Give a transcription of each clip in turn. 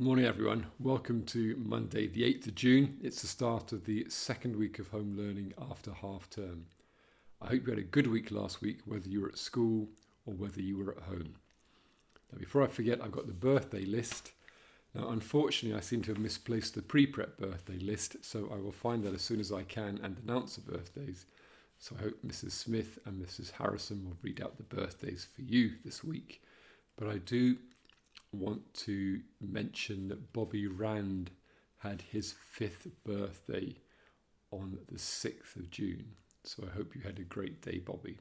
Morning everyone, welcome to Monday the 8th of June. It's the start of the second week of home learning after half term. I hope you had a good week last week, whether you were at school or whether you were at home. Now before I forget, I've got the birthday list. Now unfortunately I seem to have misplaced the pre-prep birthday list, so I will find that as soon as I can and announce the birthdays. So I hope Mrs. Smith and Mrs. Harrison will read out the birthdays for you this week. But I do want to mention that Bobby Rand had his 5th birthday on the 6th of June. So I hope you had a great day, Bobby.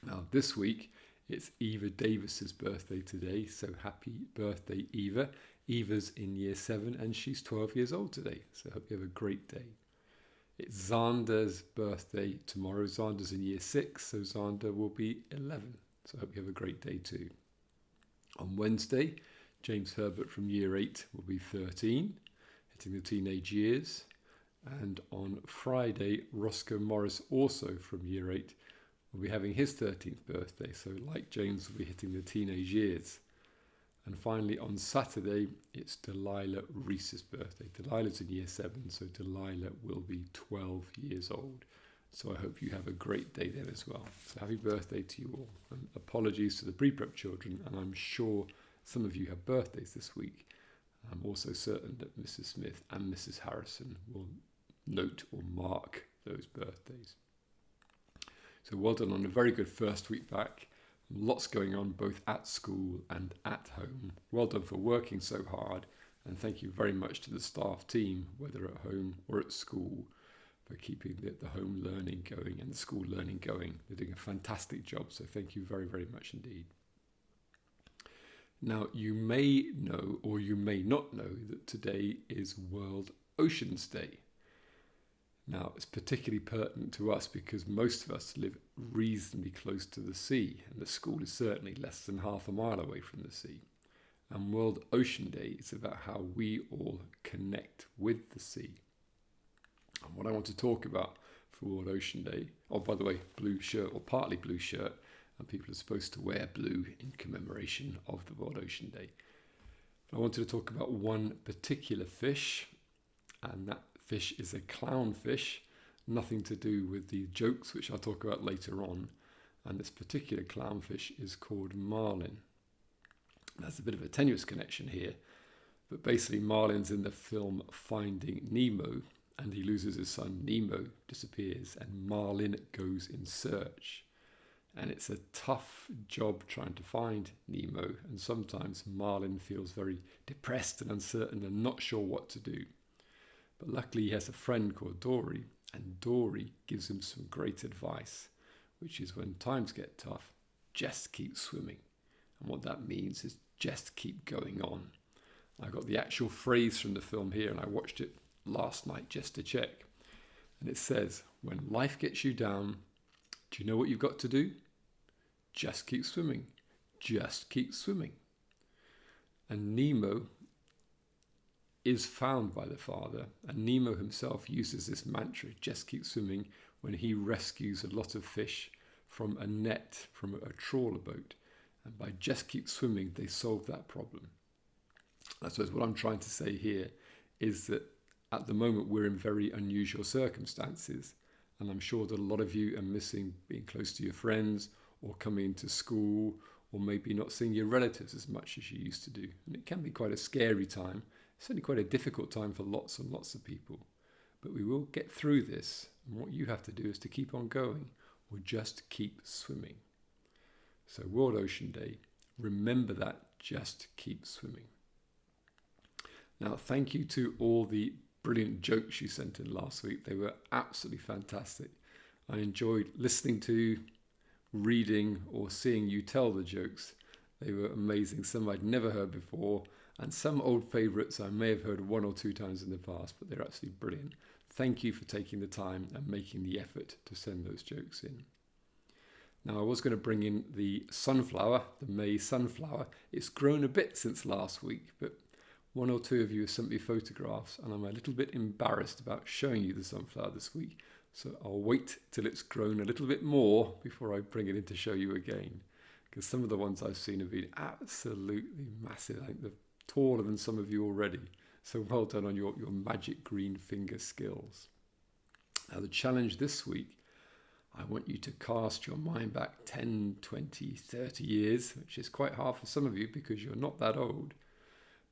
Now this week it's Eva Davis's birthday today, so happy birthday, Eva. Eva's in year 7 and she's 12 years old today, so I hope you have a great day. It's Xander's birthday tomorrow. Xander's in year 6, so Xander will be 11, so I hope you have a great day too. On Wednesday, James Herbert from year 8 will be 13, hitting the teenage years. And on Friday, Roscoe Morris, also from year 8, will be having his 13th birthday. So like James, will be hitting the teenage years. And finally, on Saturday, it's Delilah Reese's birthday. Delilah's in year 7, so Delilah will be 12 years old. So I hope you have a great day then as well. So happy birthday to you all. And apologies to the pre-prep children, and I'm sure some of you have birthdays this week. I'm also certain that Mrs. Smith and Mrs. Harrison will note or mark those birthdays. So well done on a very good first week back. Lots going on both at school and at home. Well done for working so hard, and thank you very much to the staff team, whether at home or at school, for keeping the home learning going and the school learning going. They're doing a fantastic job, so thank you very, very much indeed. Now, you may know or you may not know that today is World Oceans Day. Now, it's particularly pertinent to us because most of us live reasonably close to the sea, and the school is certainly less than half a mile away from the sea. And World Ocean Day is about how we all connect with the sea. And what I want to talk about for World Ocean Day, oh, by the way, blue shirt or partly blue shirt, and people are supposed to wear blue in commemoration of the World Ocean Day. I wanted to talk about one particular fish, and that fish is a clownfish, nothing to do with the jokes which I'll talk about later on. And this particular clownfish is called Marlin. There's a bit of a tenuous connection here, but basically Marlin's in the film Finding Nemo, and he loses his son. Nemo disappears and Marlin goes in search. And it's a tough job trying to find Nemo, and sometimes Marlin feels very depressed and uncertain and not sure what to do. But luckily he has a friend called Dory, and Dory gives him some great advice, which is when times get tough, just keep swimming. And what that means is just keep going on. I got the actual phrase from the film here, and I watched it last night just to check. And it says, when life gets you down, do you know what you've got to do? Just keep swimming. Just keep swimming. And Nemo is found by the father, and Nemo himself uses this mantra, just keep swimming, when he rescues a lot of fish from a net, from a trawler boat. And by just keep swimming, they solve that problem. I suppose what I'm trying to say here is that at the moment we're in very unusual circumstances, and I'm sure that a lot of you are missing being close to your friends or coming to school, or maybe not seeing your relatives as much as you used to do. And it can be quite a scary time, certainly quite a difficult time for lots and lots of people. But we will get through this, and what you have to do is to keep on going or just keep swimming. So World Ocean Day, remember that, just keep swimming. Now, thank you to all the brilliant jokes you sent in last week. They were absolutely fantastic. I enjoyed listening to, reading, or seeing you tell the jokes. They were amazing. Some I'd never heard before, and some old favourites I may have heard 1 or 2 times in the past, but they're absolutely brilliant. Thank you for taking the time and making the effort to send those jokes in. Now, I was going to bring in the sunflower, the May sunflower. It's grown a bit since last week, but 1 or 2 of you have sent me photographs, and I'm a little bit embarrassed about showing you the sunflower this week. So I'll wait till it's grown a little bit more before I bring it in to show you again. Because some of the ones I've seen have been absolutely massive. I think taller than some of you already. So well done on your magic green finger skills. Now the challenge this week, I want you to cast your mind back 10, 20, 30 years, which is quite hard for some of you because you're not that old.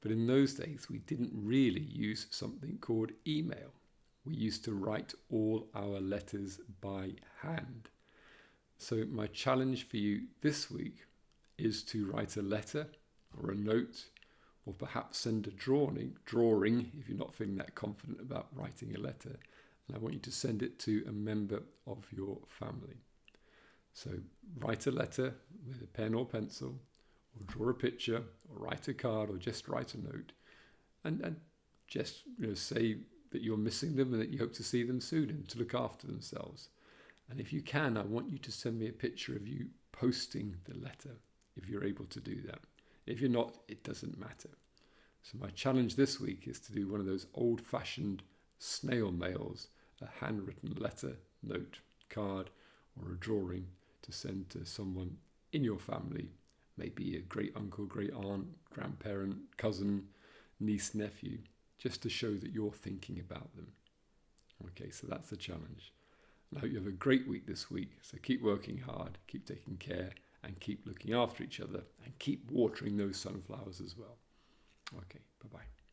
But in those days, we didn't really use something called email. We used to write all our letters by hand. So my challenge for you this week is to write a letter or a note, or perhaps send a drawing if you're not feeling that confident about writing a letter. And I want you to send it to a member of your family. So write a letter with a pen or pencil, or draw a picture, or write a card, or just write a note, and just say that you're missing them and that you hope to see them soon and to look after themselves. And if you can, I want you to send me a picture of you posting the letter, if you're able to do that. If you're not, it doesn't matter. So my challenge this week is to do one of those old-fashioned snail mails, a handwritten letter, note, card, or a drawing to send to someone in your family, maybe a great uncle, great aunt, grandparent, cousin, niece, nephew, just to show that you're thinking about them. Okay, so that's the challenge. And I hope you have a great week this week. So keep working hard, keep taking care, and keep looking after each other, and keep watering those sunflowers as well. Okay, bye-bye.